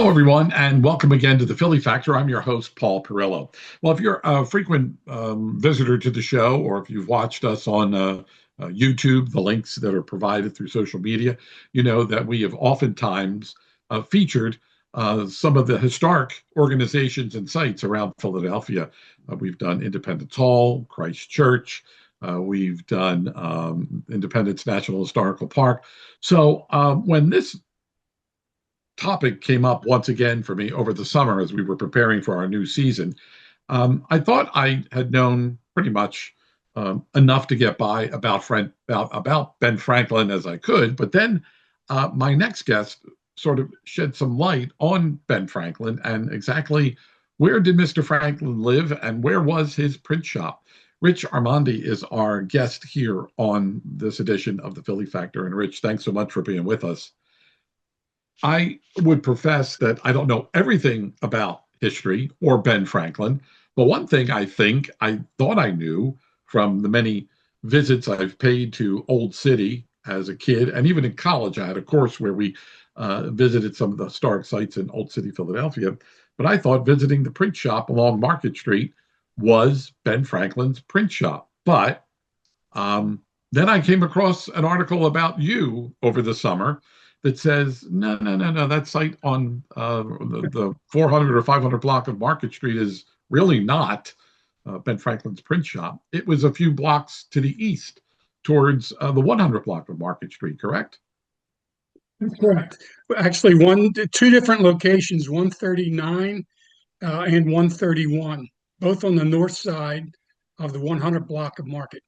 Hello, everyone, and welcome again to the Philly Factor. I'm your host, Paul Perrello. Well, if you're a frequent visitor to the show, or if you've watched us on YouTube, the links that are provided through social media, you know that we have oftentimes featured some of the historic organizations and sites around Philadelphia. We've done Independence Hall, Christ Church. We've done Independence National Historical Park. So when this topic came up once again for me over the summer as we were preparing for our new season. I thought I had known pretty much enough to get by about Ben Franklin as I could, but then my next guest sort of shed some light on Ben Franklin and exactly where did Mr. Franklin live and where was his print shop. Rich Armandi is our guest here on this edition of the Philly Factor. And Rich, thanks so much for being with us. I would profess that I don't know everything about history or Ben Franklin, but one thing I think I thought I knew from the many visits I've paid to Old City as a kid, and even in college, I had a course where we visited some of the historic sites in Old City, Philadelphia. But I thought visiting the print shop along Market Street was Ben Franklin's print shop. But then I came across an article about you over the summer that says, no, that site on the 400 or 500 block of Market Street is really not Ben Franklin's print shop. It was a few blocks to the east towards the 100 block of Market Street, correct? That's correct. Actually, two different locations, 139 and 131, both on the north side of the 100 block of Market.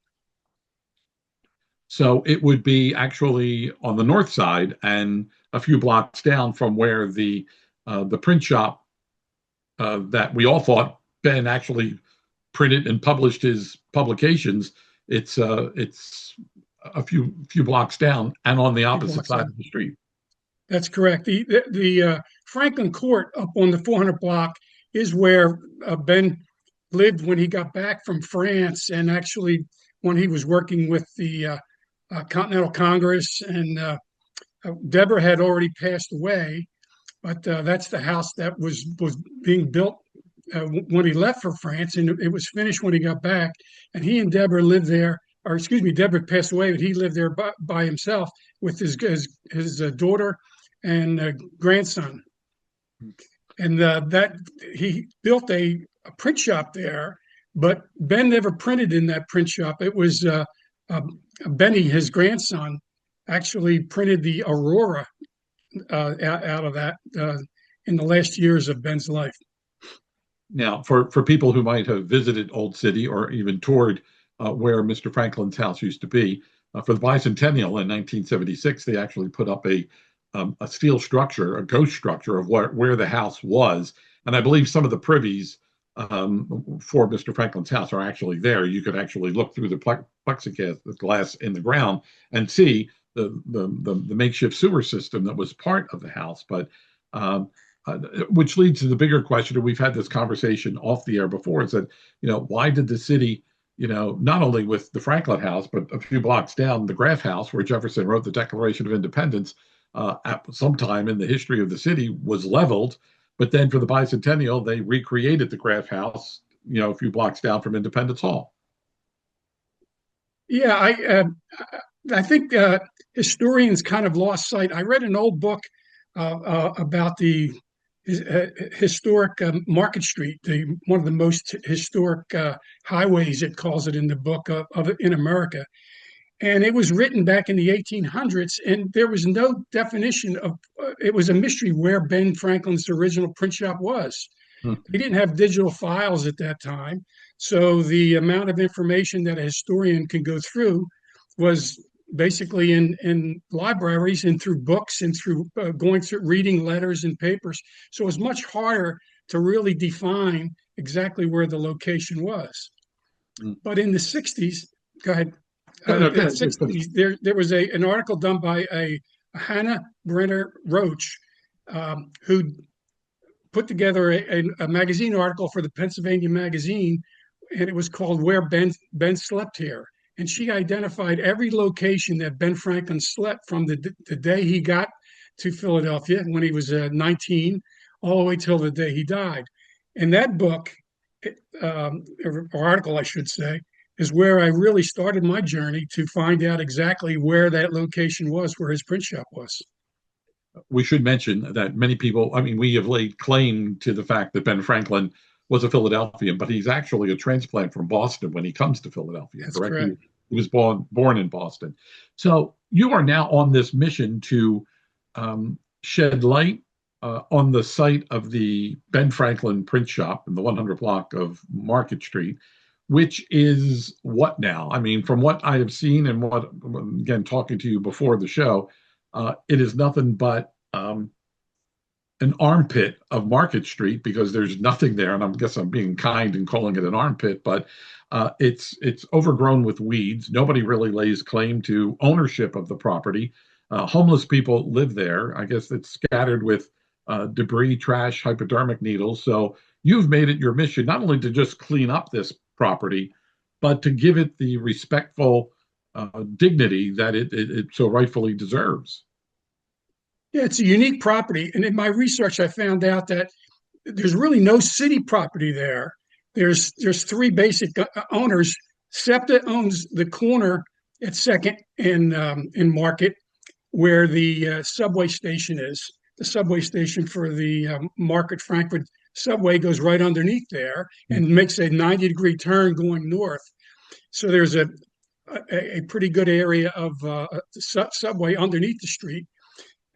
So it would be actually on the north side and a few blocks down from where the print shop that we all thought Ben actually printed and published his publications. It's a few blocks down and on the opposite side of the street. That's correct. The Franklin Court up on the 400 block is where Ben lived when he got back from France, and actually when he was working with the Continental Congress, and Deborah had already passed away, but that's the house that was being built when he left for France, and it was finished when he got back. And he and Deborah lived there, or excuse me, Deborah passed away, but he lived there by himself with his daughter and grandson. And that he built a print shop there, but Ben never printed in that print shop. It was Benny, his grandson, actually printed the Aurora out of that in the last years of Ben's life. Now, for people who might have visited Old City or even toured where Mr. Franklin's house used to be, for the bicentennial in 1976, they actually put up a steel structure, a ghost structure of where the house was. And I believe some of the privies for Mr. Franklin's house are actually there. You could actually look through the plexiglass in the ground and see the makeshift sewer system that was part of the house. But which leads to the bigger question, and we've had this conversation off the air before, is that, why did the city, not only with the Franklin house, but a few blocks down, the Graff house, where Jefferson wrote the Declaration of Independence, at some time in the history of the city was leveled. But then for the bicentennial, they recreated the Graff House, a few blocks down from Independence Hall. Yeah, I think historians kind of lost sight. I read an old book about the historic Market Street, one of the most historic highways, it calls it in the book in America. And it was written back in the 1800s, and there was no definition of, it was a mystery where Ben Franklin's original print shop was. He didn't have digital files at that time. So the amount of information that a historian can go through was basically in libraries and through books and through going through reading letters and papers. So it was much harder to really define exactly where the location was. But in the 60s, go ahead. There was an article done by a Hannah Brenner Roach, who put together a magazine article for the Pennsylvania Magazine, and it was called "Where Ben Slept Here." And she identified every location that Ben Franklin slept from the day he got to Philadelphia when he was 19, all the way till the day he died. And that book, or article, I should say, is where I really started my journey to find out exactly where that location was, where his print shop was. We should mention that many people, I mean, we have laid claim to the fact that Ben Franklin was a Philadelphian, but he's actually a transplant from Boston when he comes to Philadelphia, That's correct? correct. He was born in Boston. So you are now on this mission to shed light on the site of the Ben Franklin print shop in the 100 block of Market Street, which is what now? I mean, from what I have seen and what, again, talking to you before the show, it is nothing but an armpit of Market Street because there's nothing there. And I guess I'm being kind and calling it an armpit, but it's overgrown with weeds. Nobody really lays claim to ownership of the property. Homeless people live there. I guess it's scattered with debris, trash, hypodermic needles. So you've made it your mission not only to just clean up this property, but to give it the respectful dignity that it so rightfully deserves. Yeah, it's a unique property. And in my research, I found out that there's really no city property there. There's three basic owners. SEPTA owns the corner at Second in Market, where the subway station is. The subway station for the Market Frankfurt subway goes right underneath there and makes a 90-degree turn going north. So there's a pretty good area of subway underneath the street.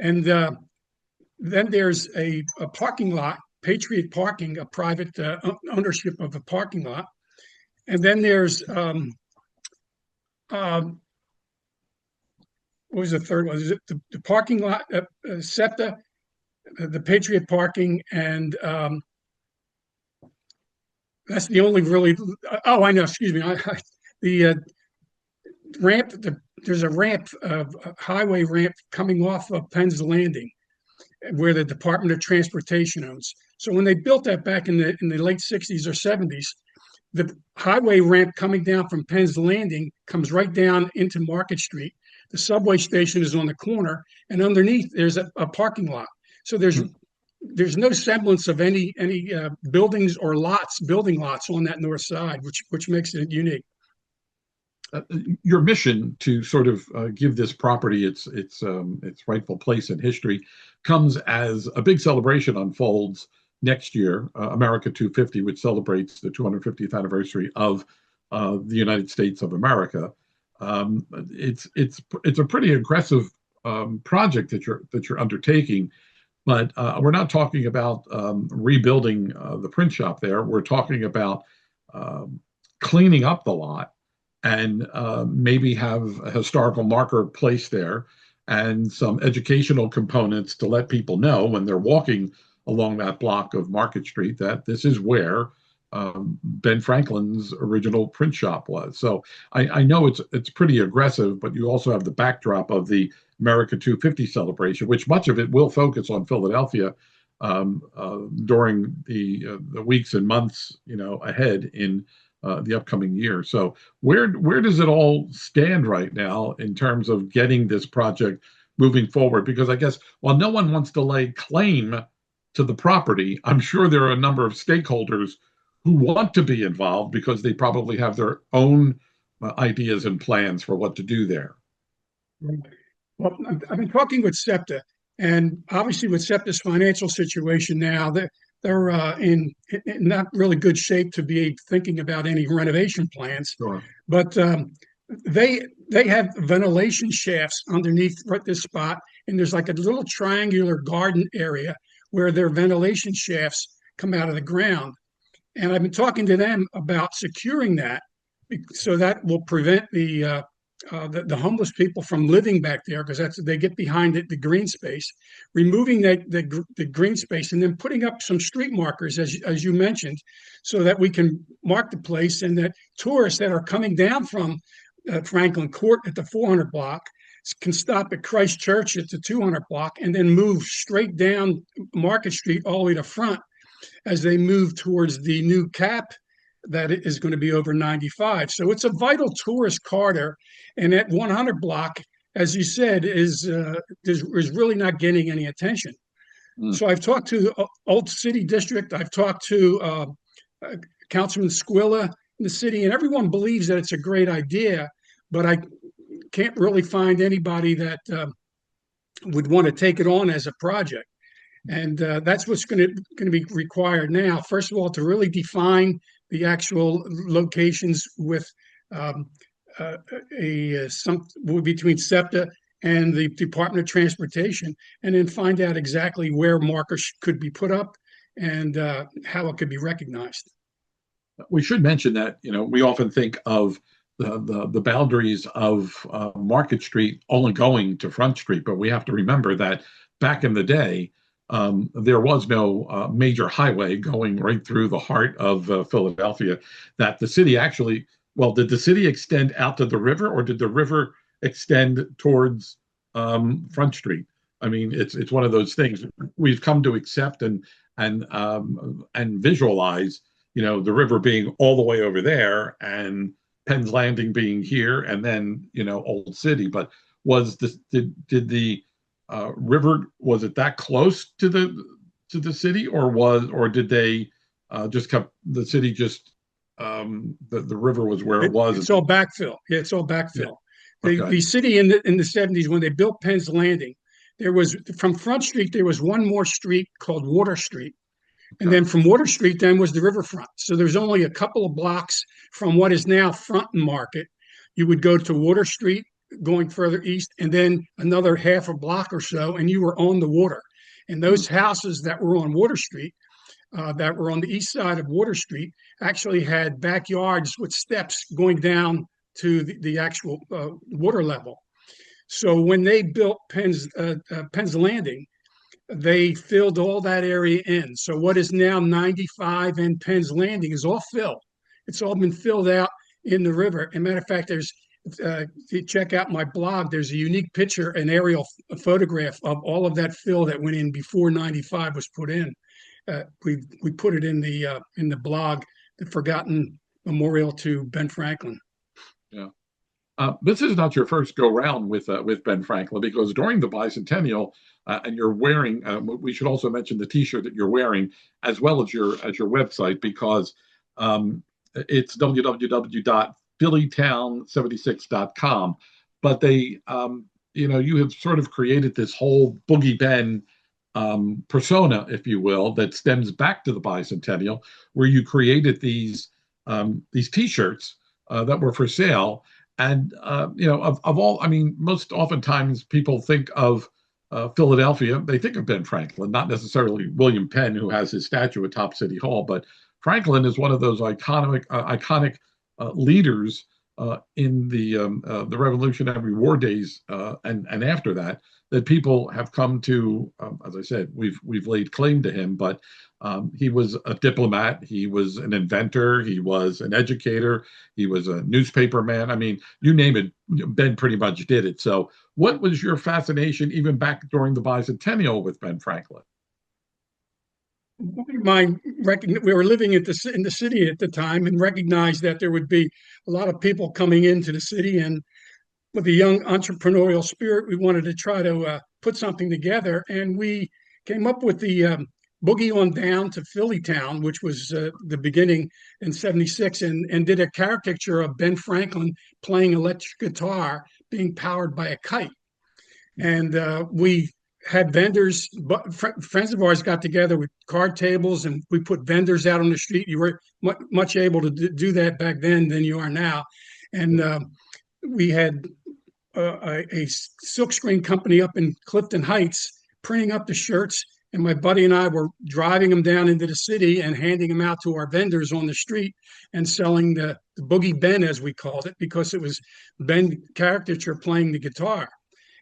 And then there's a parking lot, Patriot Parking, a private ownership of the parking lot. And then there's, what was the third one? Is it the parking lot, SEPTA, the Patriot Parking, and that's the only really, oh, I know, excuse me. The ramp, there's a ramp, a highway ramp coming off of Penn's Landing, where the Department of Transportation owns. So when they built that back in the late 60s or 70s, the highway ramp coming down from Penn's Landing comes right down into Market Street. The subway station is on the corner, and underneath there's a parking lot. So there's no semblance of any buildings or building lots on that north side, which makes it unique. Your mission to sort of give this property its rightful place in history comes as a big celebration unfolds next year, America 250, which celebrates the 250th anniversary of the United States of America. It's a pretty aggressive project that you're undertaking, but we're not talking about rebuilding the print shop there. We're talking about cleaning up the lot and maybe have a historical marker placed there and some educational components to let people know when they're walking along that block of Market Street that this is where Ben Franklin's original print shop was. So I know it's pretty aggressive, but you also have the backdrop of the America 250 celebration, which much of it will focus on Philadelphia during the weeks and months ahead in the upcoming year. So where does it all stand right now in terms of getting this project moving forward? Because I guess while no one wants to lay claim to the property, I'm sure there are a number of stakeholders who want to be involved because they probably have their own ideas and plans for what to do there. Well, I've been talking with SEPTA, and obviously with SEPTA's financial situation now, they're in not really good shape to be thinking about any renovation plans. Sure. But they have ventilation shafts underneath right this spot, and there's like a little triangular garden area where their ventilation shafts come out of the ground. And I've been talking to them about securing that so that will prevent the homeless people from living back there, because they get behind the green space, removing the green space and then putting up some street markers, as you mentioned, so that we can mark the place and that tourists that are coming down from Franklin Court at the 400 block can stop at Christ Church at the 200 block and then move straight down Market Street all the way to front as they move towards the new cap that is going to be over 95. So it's a vital tourist corridor. And that 100 block, as you said, is really not getting any attention. Mm. So I've talked to the Old City District. I've talked to Councilman Squilla in the city, and everyone believes that it's a great idea, but I can't really find anybody that would want to take it on as a project. And that's what's going to be required now. First of all, to really define the actual locations with um, some between SEPTA and the Department of Transportation, and then find out exactly where markers could be put up and how it could be recognized. We should mention that, we often think of the boundaries of Market Street only going to Front Street, but we have to remember that back in the day, there was no major highway going right through the heart of Philadelphia. That the city actually, well, did the city extend out to the river, or did the river extend towards Front Street? I mean, it's one of those things we've come to accept and visualize. The river being all the way over there, and Penn's Landing being here, and then Old City. But did the river, was it that close to the city, or did they just kept the city just the river was where it was? It's all backfill. Yeah, it's all backfill. Yeah. Okay. The city in the 70s, when they built Penn's Landing, there was, from Front Street, there was one more street called Water Street. And then from Water Street then was the riverfront. So there's only a couple of blocks from what is now Front and Market. You would go to Water Street going further east, and then another half a block or so, and you were on the water. And those houses that were on Water Street, that were on the east side of Water Street, actually had backyards with steps going down to the actual water level. So when they built Penn's Landing, they filled all that area in. So what is now 95 and Penn's Landing is all fill. It's all been filled out in the river. And matter of fact, there's, if you check out my blog, there's a unique picture, an aerial photograph of all of that fill that went in before 95 was put in. We put it in the blog, the Forgotten Memorial to Ben Franklin. Yeah. This is not your first go round with Ben Franklin, because during the bicentennial, and you're wearing. We should also mention the T-shirt that you're wearing, as well as your website, because it's www.phillytown76.com. But they, you have sort of created this whole Boogie Ben persona, if you will, that stems back to the bicentennial, where you created these T-shirts that were for sale. And, of all, I mean, most oftentimes people think of Philadelphia, they think of Ben Franklin, not necessarily William Penn, who has his statue atop City Hall, but Franklin is one of those iconic leaders in the Revolutionary War days, and after that people have come to. As I said, we've laid claim to him, but he was a diplomat, he was an inventor, he was an educator, he was a newspaper man. I mean, you name it, Ben pretty much did it. So, what was your fascination even back during the bicentennial with Ben Franklin? We were living in the city at the time, and recognized that there would be a lot of people coming into the city, and with a young entrepreneurial spirit, we wanted to try to put something together, and we came up with the Boogie on Down to Philly Town, which was the beginning in '76, and did a caricature of Ben Franklin playing electric guitar being powered by a kite. And we had vendors, but friends of ours got together with card tables, and we put vendors out on the street. You were much able to do that back then than you are now. And we had a silkscreen company up in Clifton Heights printing up the shirts, and my buddy and I were driving them down into the city and handing them out to our vendors on the street and selling the Boogie Ben, as we called it, because it was Ben caricature playing the guitar.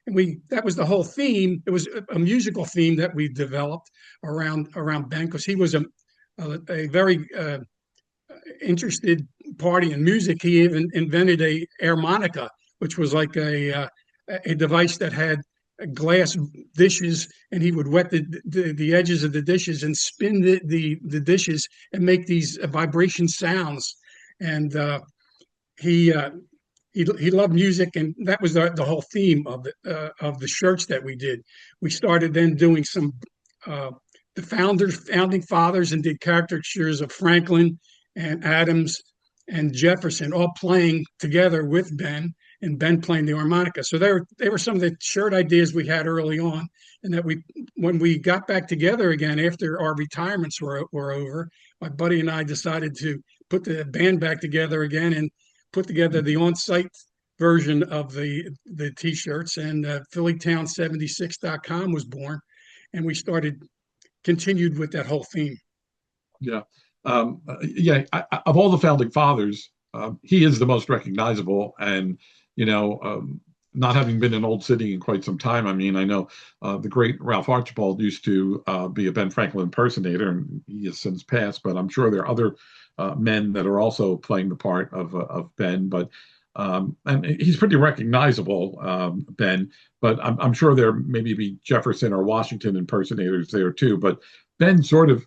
And that was the whole theme. It was a musical theme that we developed around Ben, because he was a very interested party in music. He even invented a harmonica, which was like a device that had glass dishes, and he would wet the edges of the dishes and spin the dishes and make these vibration sounds. And he loved music, and that was the whole theme of the shirts that we did. We started then doing some the founding fathers, and did caricatures of Franklin and Adams and Jefferson all playing together with Ben, and Ben playing the harmonica. So they were some of the shared ideas we had early on, and that when we got back together again after our retirements were over, my buddy and I decided to put the band back together again and put together the on-site version of the T-shirts, and PhillyTown76.com was born, and we continued with that whole theme. Yeah. Of all the founding fathers, he is the most recognizable. And, not having been in Old City in quite some time, I mean, I know the great Ralph Archibald used to be a Ben Franklin impersonator, and he has since passed, but I'm sure there are other men that are also playing the part of Ben. But and he's pretty recognizable, Ben, but I'm sure there maybe be Jefferson or Washington impersonators there too. But Ben sort of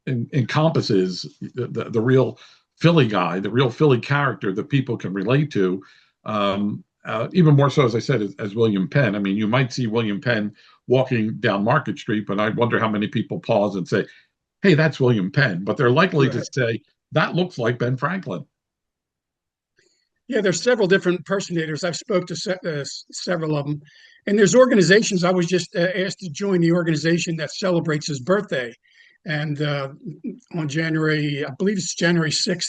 encompasses the real Philly guy, the real Philly character that people can relate to, even more so, as I said, as William Penn. I mean, you might see William Penn walking down Market Street, but I wonder how many people pause and say, hey, that's William Penn. But they're likely to say, that looks like Ben Franklin. Yeah, there's several different impersonators. I've spoke to several of them. And there's organizations. I was just asked to join the organization that celebrates his birthday. And on January, I believe it's January 6th,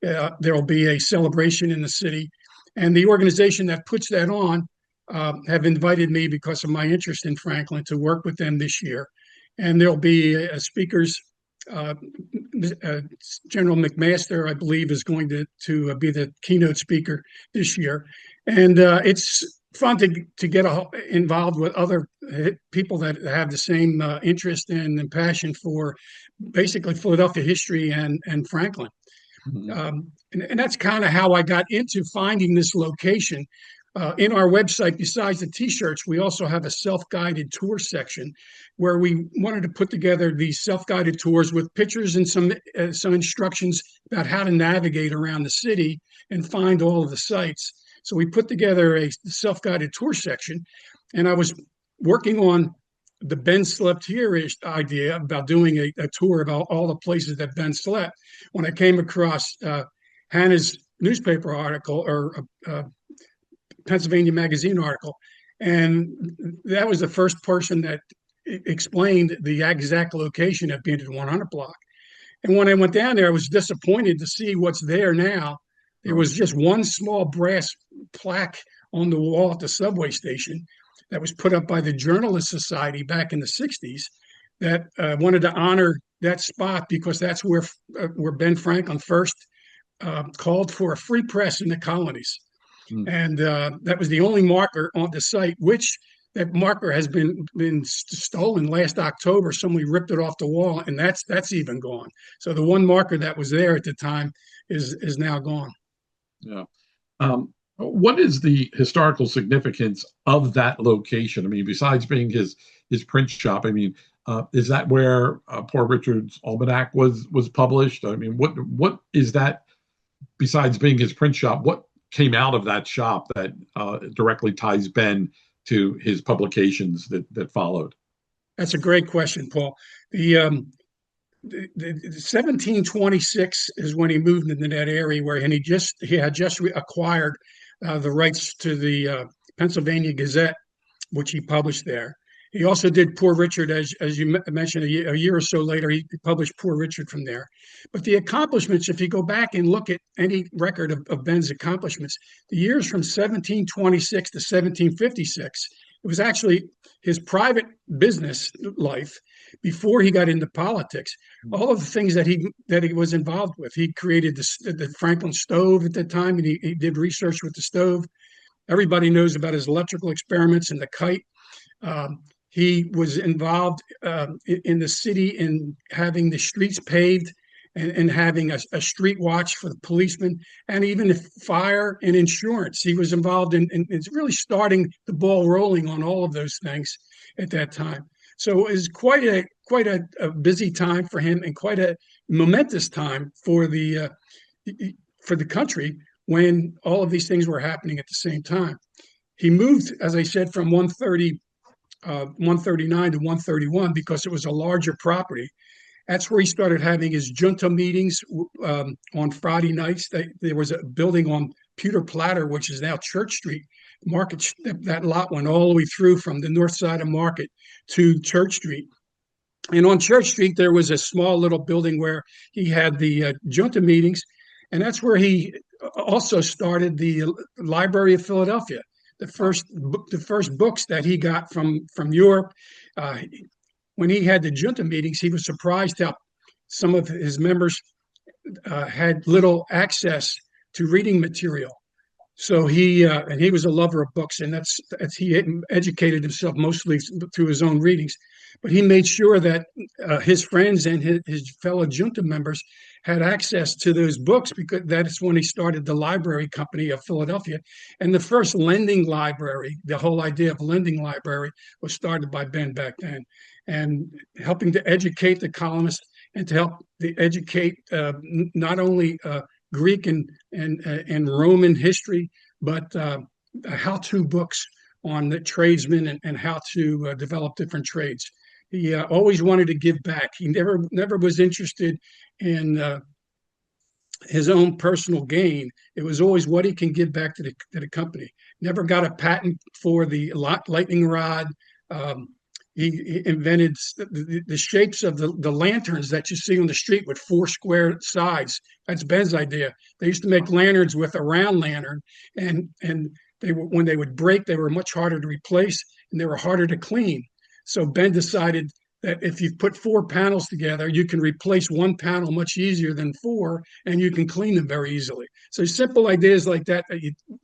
there will be a celebration in the city. And the organization that puts that on have invited me, because of my interest in Franklin, to work with them this year. And there'll be speakers. General McMaster, I believe, is going to be the keynote speaker this year. And it's fun to get involved with other people that have the same interest and passion for basically Philadelphia history and Franklin. Mm-hmm. And that's kind of how I got into finding this location. In our website, besides the T-shirts, we also have a self-guided tour section where we wanted to put together these self-guided tours with pictures and some instructions about how to navigate around the city and find all of the sites. So we put together a self-guided tour section, and I was working on the Ben slept here-ish idea about doing a tour about all the places that Ben slept when I came across Hannah's newspaper article, or Pennsylvania Magazine article, and that was the first person that explained the exact location of being at 100 block. And when I went down there, I was disappointed to see what's there now. There was just one small brass plaque on the wall at the subway station that was put up by the Journalist Society back in the 60s that wanted to honor that spot, because that's where Ben Franklin first called for a free press in the colonies. And that was the only marker on the site, which that marker has been stolen last October. Somebody ripped it off the wall, and that's even gone. So the one marker that was there at the time is now gone. Yeah. What is the historical significance of that location? I mean, besides being his print shop, I mean, is that where Poor Richard's Almanac was published? I mean, what is that, besides being his print shop? What came out of that shop that directly ties Ben to his publications that followed? That's a great question, Paul. The 1726 is when he moved into that area he had just acquired the rights to the Pennsylvania Gazette, which he published there. He also did Poor Richard, as you mentioned, a year or so later. He published Poor Richard from there. But the accomplishments, if you go back and look at any record of Ben's accomplishments, the years from 1726 to 1756, it was actually his private business life before he got into politics. All of the things that he was involved with. He created the Franklin stove at that time, and he did research with the stove. Everybody knows about his electrical experiments and the kite. He was involved in the city in having the streets paved and having a street watch for the policemen, and even fire and insurance. He was involved in really starting the ball rolling on all of those things at that time. So it was quite a busy time for him, and quite a momentous time for the country when all of these things were happening at the same time. He moved, as I said, from 130 139 to 131 because it was a larger property. That's where he started having his junta meetings on Friday nights. There was a building on Pewter Platter, which is now Church Street. Market, that lot went all the way through from the north side of Market to Church Street. And on Church Street, there was a small little building where he had the junta meetings. And that's where he also started the Library of Philadelphia. The first books that he got from Europe. When he had the junta meetings, he was surprised how some of his members had little access to reading material. So he was a lover of books, and that's he educated himself mostly through his own readings. But he made sure that his friends and his fellow junta members had access to those books, because that's when he started the Library Company of Philadelphia. And the first lending library, the whole idea of lending library, was started by Ben back then, and helping to educate the colonists and to help educate not only Greek and Roman history, but how-to books on the tradesmen and how to develop different trades. He always wanted to give back. He never was interested in his own personal gain. It was always what he can give back to the company. Never got a patent for the lightning rod. He invented the shapes of the lanterns that you see on the street with 4 square sides. That's Ben's idea. They used to make lanterns with a round lantern, and when they would break, they were much harder to replace, and they were harder to clean. So Ben decided that if you put 4 panels together, you can replace 1 panel much easier than 4, and you can clean them very easily. So simple ideas like that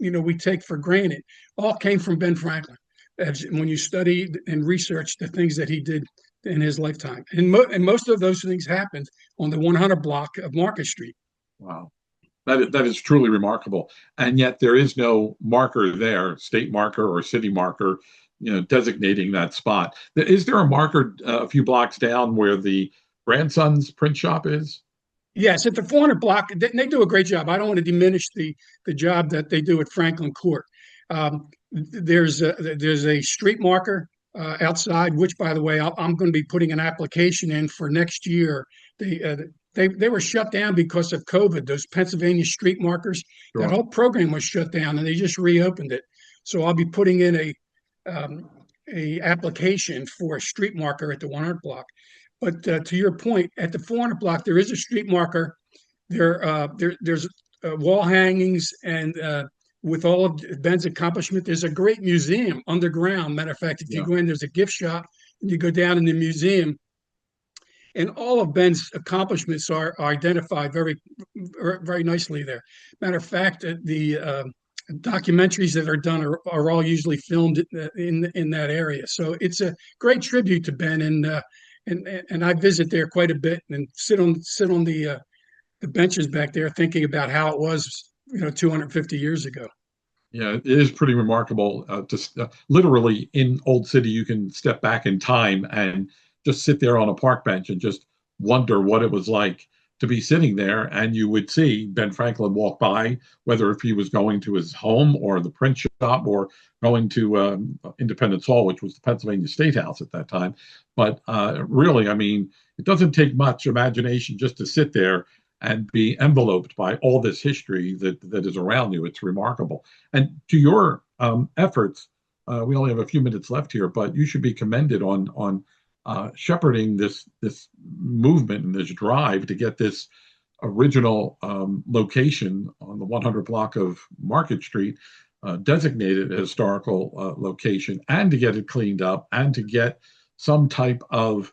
we take for granted all came from Ben Franklin. When you study and research the things that he did in his lifetime. And most of those things happened on the 100 block of Market Street. Wow. That is truly remarkable. And yet there is no marker there, state marker or city marker, designating that spot. Is there a marker a few blocks down where the grandson's print shop is? Yes, at the 400 block, they do a great job. I don't want to diminish the job that they do at Franklin Court. There's a street marker outside, which, by the way, I'm going to be putting an application in for next year. They were shut down because of COVID. Those Pennsylvania street markers, sure. That whole program was shut down, and they just reopened it. So I'll be putting in a application for a street marker at the 100 block. But to your point, at the 400 block, there is a street marker. There's wall hangings, and with all of Ben's accomplishment, there's a great museum underground. Matter of fact, if you go in, there's a gift shop, and you go down in the museum, and all of Ben's accomplishments are identified very, very nicely there. Matter of fact, the documentaries that are done are all usually filmed in that area. So it's a great tribute to Ben, and I visit there quite a bit and sit on the benches back there thinking about how it was 250 years ago. Yeah, it is pretty remarkable. Literally in Old City, you can step back in time and just sit there on a park bench and just wonder what it was like to be sitting there. And you would see Ben Franklin walk by, whether if he was going to his home or the print shop or going to Independence Hall, which was the Pennsylvania State House at that time. But really, I mean, it doesn't take much imagination just to sit there and be enveloped by all this history that is around you. It's remarkable. And to your efforts, we only have a few minutes left here, but you should be commended on shepherding this movement and this drive to get this original location on the 100 block of Market Street designated a historical location, and to get it cleaned up, and to get some type of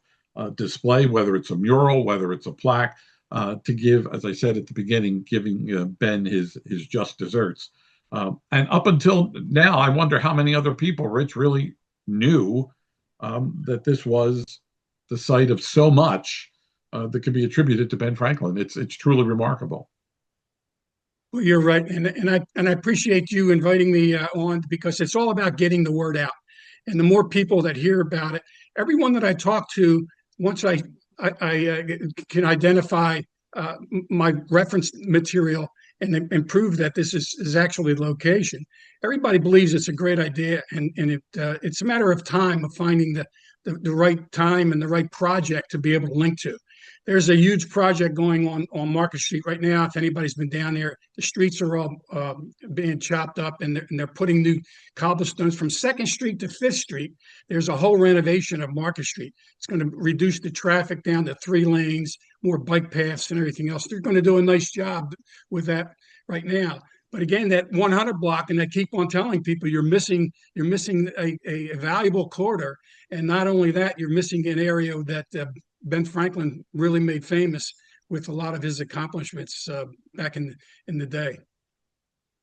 display, whether it's a mural, whether it's a plaque, to give, as I said at the beginning, giving Ben his just desserts. And up until now, I wonder how many other people, Rich, really knew that this was the site of so much that could be attributed to Ben Franklin. It's truly remarkable. Well, you're right, and I appreciate you inviting me on, because it's all about getting the word out, and the more people that hear about it, everyone that I talk to, once I can identify my reference material, and prove that this is actually the location. Everybody believes it's a great idea, and it's a matter of time of finding the right time and the right project to be able to link to. There's a huge project going on Market Street right now. If anybody's been down there, the streets are all being chopped up, and they're putting new cobblestones from 2nd Street to 5th Street. There's a whole renovation of Market Street. It's going to reduce the traffic down to 3 lanes, more bike paths and everything else. They're going to do a nice job with that right now. But again, that 100 block, and I keep on telling people, you're missing a valuable corridor, and not only that, you're missing an area that Ben Franklin really made famous with a lot of his accomplishments back in the day.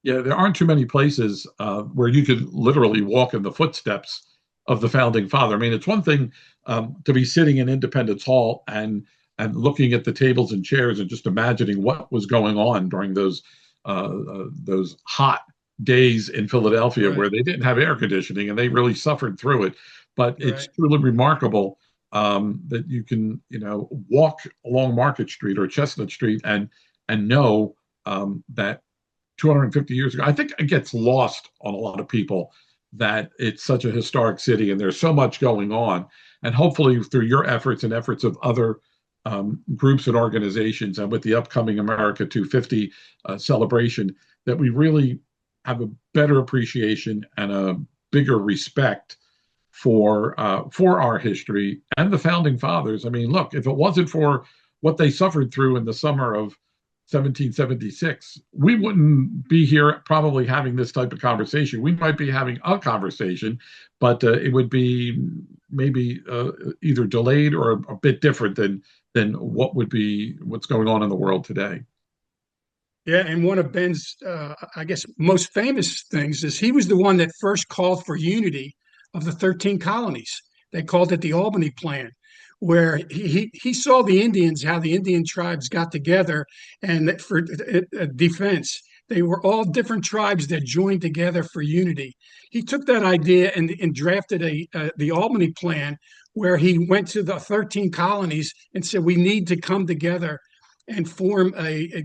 Yeah, there aren't too many places where you could literally walk in the footsteps of the founding father. I mean, it's one thing to be sitting in Independence Hall and looking at the tables and chairs and just imagining what was going on during those hot days in Philadelphia, Right. where they didn't have air conditioning and they really suffered through it. But Right. it's truly remarkable that you can, walk along Market Street or Chestnut Street and know that 250 years ago, I think it gets lost on a lot of people that it's such a historic city and there's so much going on. And hopefully through your efforts and efforts of other groups and organizations, and with the upcoming America 250 celebration, that we really have a better appreciation and a bigger respect for our history and the founding fathers. I mean, look, if it wasn't for what they suffered through in the summer of 1776, we wouldn't be here probably having this type of conversation. We might be having a conversation, but it would be maybe either delayed or a bit different than what's going on in the world today. Yeah, and one of Ben's, I guess, most famous things is he was the one that first called for unity of the 13 colonies. They called it the Albany Plan, where he saw the Indians, how the Indian tribes got together and for defense. They were all different tribes that joined together for unity. He took that idea and drafted the Albany Plan, where he went to the 13 colonies and said, we need to come together and form a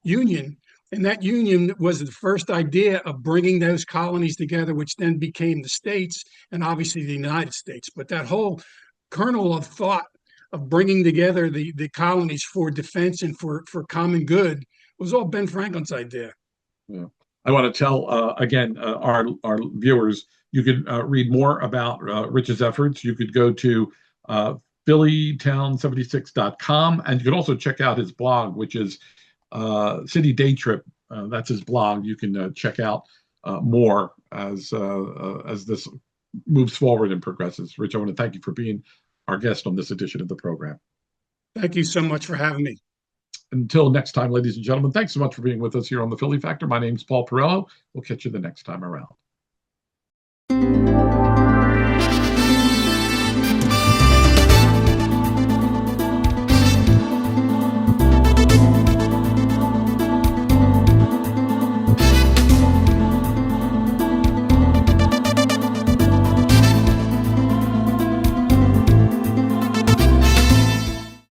union. And that union was the first idea of bringing those colonies together, which then became the states and obviously the United States. But that whole kernel of thought of bringing together the colonies for defense and for common good was all Ben Franklin's idea. Yeah. I want to tell again our viewers, you can read more about Rich's efforts. You could go to phillytown76.com, and you can also check out his blog, which is City Day Trip. That's his blog. You can check out more as this moves forward and progresses. Rich, I want to thank you for being our guest on this edition of the program. Thank you so much for having me. Until next time, ladies and gentlemen, thanks so much for being with us here on the Philly Factor. My name's Paul Perrello. We'll catch you the next time around.